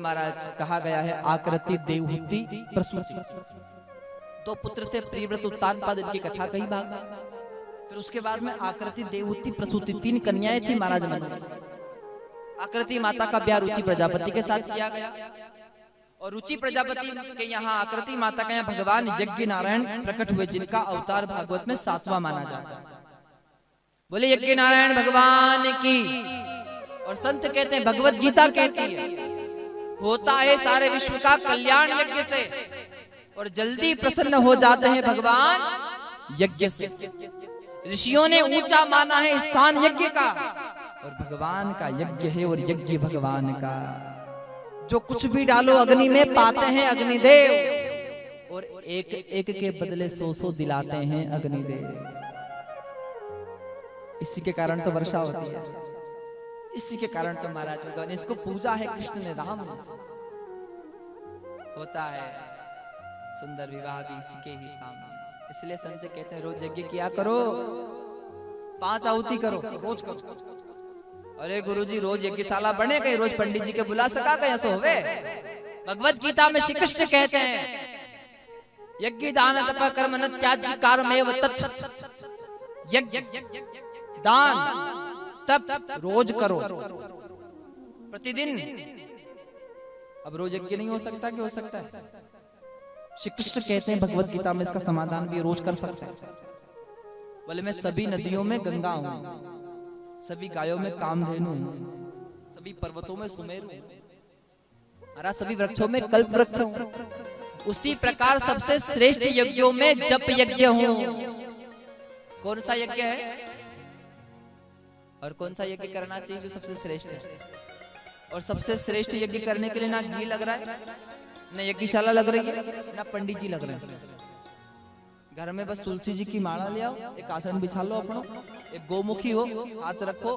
महाराज कहा गया है आकृति देवहूति प्रसूति, दो पुत्र थे प्रियव्रत उत्तानपाद, इनकी कथा कही भाग। फिर उसके बाद में आकृति देवहूति प्रसूति, 3 कन्याएं थी महाराज मनु की। आकृति माता का ब्याह रुचि प्रजापति के साथ किया गया और रुचि प्रजापति के यहाँ आकृति माता के यहाँ भगवान यज्ञ नारायण प्रकट हुए, जिनका अवतार भागवत में 7वां माना जाता है। बोले यज्ञ नारायण भगवान की। और संत कहते हैं, भगवत गीता कहती है, होता है सारे विश्व का कल्याण यज्ञ से, और जल्दी प्रसन्न हो जाते हैं भगवान यज्ञ से। ऋषियों ने ऊंचा माना है स्थान यज्ञ का, और भगवान का यज्ञ है और यज्ञ भगवान का। जो कुछ भी डालो अग्नि में पाते हैं अग्निदेव, और एक एक के बदले 100 दिलाते हैं अग्निदेव। इसी के कारण तो वर्षा होती है, इसी के कारण तो महाराज भगवान, इसको पूजा है कृष्ण ने, राम ने। होता है सुंदर विवाह भी इसी के ही सामने। इसलिए संत कहते हैं रोज यज्ञ किया करो, 5 आहुति करो, रोज करो। अरे गुरुजी रोज यज्ञशाला बने गए, रोज पंडित जी के बुला सका गए, ऐसा होवे। भगवत गीता में श्री कृष्ण कहते हैं यज्ञ दान तप कर्म न त्याज्य कर्मेव तत्, यज्ञ दान तप रोज करो, प्रतिदिन। अब रोज यज्ञ नहीं हो सकता कि हो सकता है? श्री कृष्ण कहते हैं भगवत गीता में इसका समाधान भी रोज कर सकते हैं। बोले मैं सभी नदियों में गंगा हूं, सभी गायों में कामधेनु, सभी पर्वतों में सुमेरु, सभी वृक्षों में कल्प वृक्ष हूं। उसी प्रकार सबसे श्रेष्ठ यज्ञों में जप यज्ञ हूं। कौन सा यज्ञ है और कौन सा यज्ञ करना चाहिए जो सबसे श्रेष्ठ है? और सबसे श्रेष्ठ यज्ञ करने के लिए ना घी लग रहा है, ना यज्ञशाला लग रही है, ना पंडित जी लग रहे हैं। घर में बस तुलसी जी की माला ले आओ, एक आसन बिछा लो अपना, एक गोमुखी हो, हाथ रखो,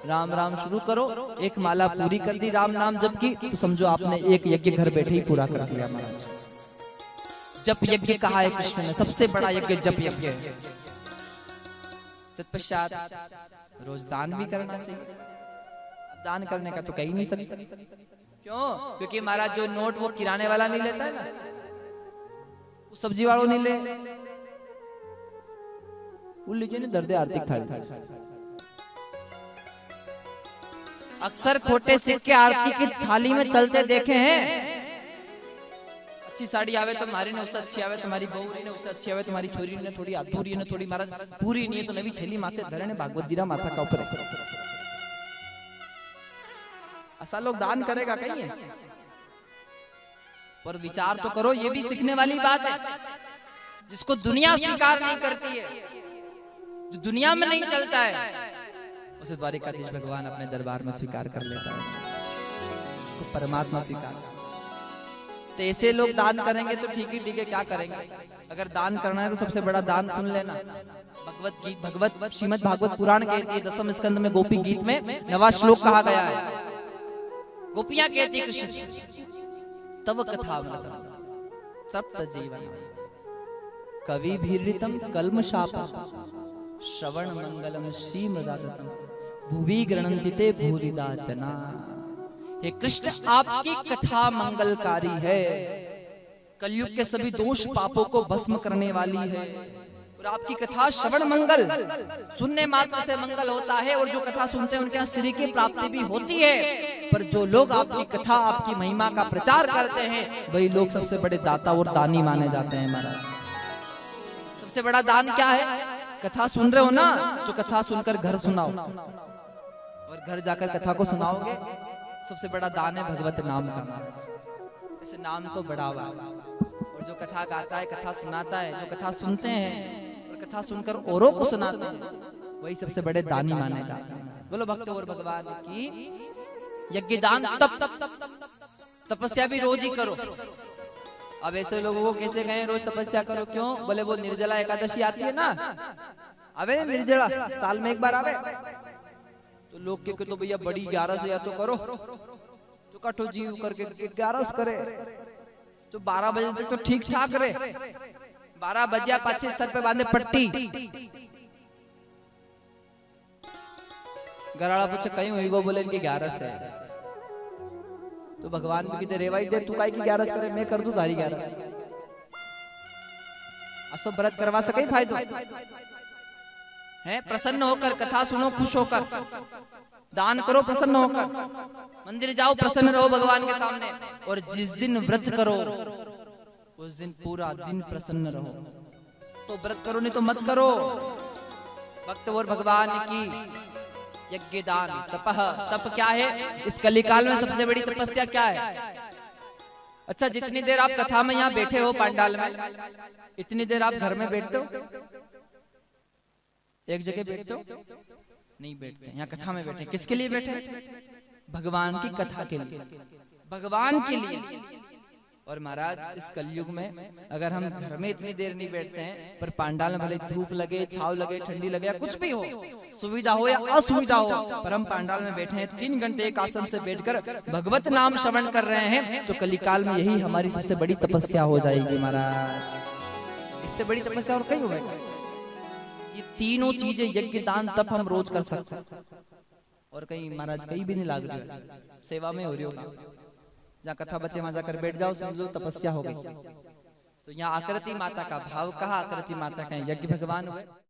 राम राम शुरू करो, एक माला पूरी कर दी राम नाम जप की, तो समझो आपने एक यज्ञ घर बैठे ही पूरा कर दिया महाराज। जप यज्ञ कहा है कृष्ण ने, सबसे बड़ा यज्ञ जप यज्ञ है। तत्पश्चात रोज दान भी करना चाहिए। दान करने का तो कह ही नहीं सकते, क्यों? क्योंकि महाराज जो नोट वो किराने वाला नहीं लेता है ना, वो सब्जी वालों नहीं ले, वो लीजिए ना दर्दे आर्थिक थाली। अक्सर खोटे सिक्के आरती की थाली में चलते देखे हैं। अच्छी साड़ी आवे तो हमारी ने उससे अच्छी आवे, तुम्हारी बहू ने उससे अच्छी आवे, तुम्हारी छोरी ने थोड़ी अधूरी ने थोड़ी महाराज पूरी नहीं है, तो नवी थैली माथे धरे ने भागवत जीरा माथा का ऊपर। ऐसा लोग दान करेगा कहीं है? पर विचार तो करो, ये भी सीखने वाली बात है। जिसको दुनिया स्वीकार नहीं करती है, जो दुनिया में नहीं चलता है, उसे द्वारिकाधीश भगवान अपने दरबार में स्वीकार कर लेता है, उसको परमात्मा स्वीकार। तो ऐसे लोग दान करेंगे तो ठीक है, क्या करेंगे? अगर दान करना है तो सबसे बड़ा दान सुन लेना। भगवत श्रीमद् भागवत पुराण कहती है 10वें स्कंद में गोपी गीत में 9वां श्लोक कहा गया है। गोपियां कहती कृष्ण से, तव कथा तप्त जीवन कवि भीरितम कल्मशाप श्रवण मंगलम श्रीमदादतम भुवि गृणन्ति ते भूरिदा जना। हे कृष्ण, आपकी कथा मंगलकारी है, कलयुग के सभी दोष पापों को भस्म करने वाली है, और आपकी कथा श्रवण मंगल, सुनने मात्र से मंगल होता है, और जो कथा सुनते हैं उनके यहाँ श्री की प्राप्ति भी होती है। पर जो लोग आपकी कथा आपकी महिमा का प्रचार करते हैं, वही लोग सबसे बड़े दाता और दानी माने जाते हैं महाराज। सबसे बड़ा दान क्या है? कथा सुन रहे हो ना, तो कथा सुनकर घर सुनाओ, और घर जाकर कथा को सुनाओगे, सबसे बड़ा दान है भगवत नाम का। इसे नाम को बढ़ावा। और जो कथा गाता है, कथा सुनाता है, जो कथा सुनते हैं और कथा सुनकर औरों को सुनाते हैं, वही सबसे बड़े दानी माने जाते हैं। बोलो भक्त और भगवान की। यज्ञ दान तपस्या भी रोज ही करो। अब ऐसे लोगों को कैसे गए रोज तपस्या करो? क्यों? बोले वो निर्जला एकादशी आती है ना, अबे निर्जला साल में एक बार आवे, तो लोग के तो भैया बड़ी 11 से या तो करो, तो कठो जीव करके 11 करे, तो 12 बजे तक तो ठीक ठाक रहे। 12 बजे पाछे सर पे बांधे पट्टी, घरवाला पूछे कहीं हुई, वो बोले इनके 11 से। तो भगवान भी कहते रेवाई दे, तू काई की ग्यारस करे, मैं कर दूं तारी ग्यारस। असो व्रत करवा सके फायदो है। प्रसन्न होकर कथा सुनो, खुश होकर दान करो, प्रसन्न होकर मंदिर जाओ, प्रसन्न रहो भगवान के सामने। और जिस दिन व्रत करो उस दिन पूरा दिन प्रसन्न रहो। तो व्रत करो नहीं तो मत करो। भक्त और भगवान की यज्ञ दान तपह, तप क्या है इस कलिकाल में सबसे बड़ी तपस्या क्या है? अच्छा, जितनी देर आप कथा में यहाँ बैठे हो पंडाल में, इतनी देर आप घर में बैठते हो? एक जगह बैठते हो? नहीं बैठते। यहाँ कथा में बैठे, किसके लिए बैठे? भगवान की कथा के लिए, भगवान के लिए। और महाराज इस कलयुग में अगर हम घर में इतनी देर नहीं बैठते हैं, पर पंडाल में भले धूप लगे, छाव लगे, ठंडी लगे, या कुछ भी हो, सुविधा हो या असुविधा हो, पर हम पंडाल में बैठे हैं 3 घंटे एक आसन से बैठकर भगवत नाम श्रवण कर रहे हैं, तो कलिकाल में यही हमारी सबसे बड़ी तपस्या हो जाएगी महाराज। इससे बड़ी तपस्या और कहीं होगा? ये तीनों चीजें यज्ञ दान तप हम रोज कर सकते हैं। और कहीं महाराज कहीं भी नहीं लाग रही, सेवा में हो रही होगा। जहाँ कथा बच्चे वहां जाकर बैठ जाओ, समझ लो तपस्या हो गई। तो यहाँ आकृति माता का भाव कहा, आकृति माता का यज्ञ भगवान हुए।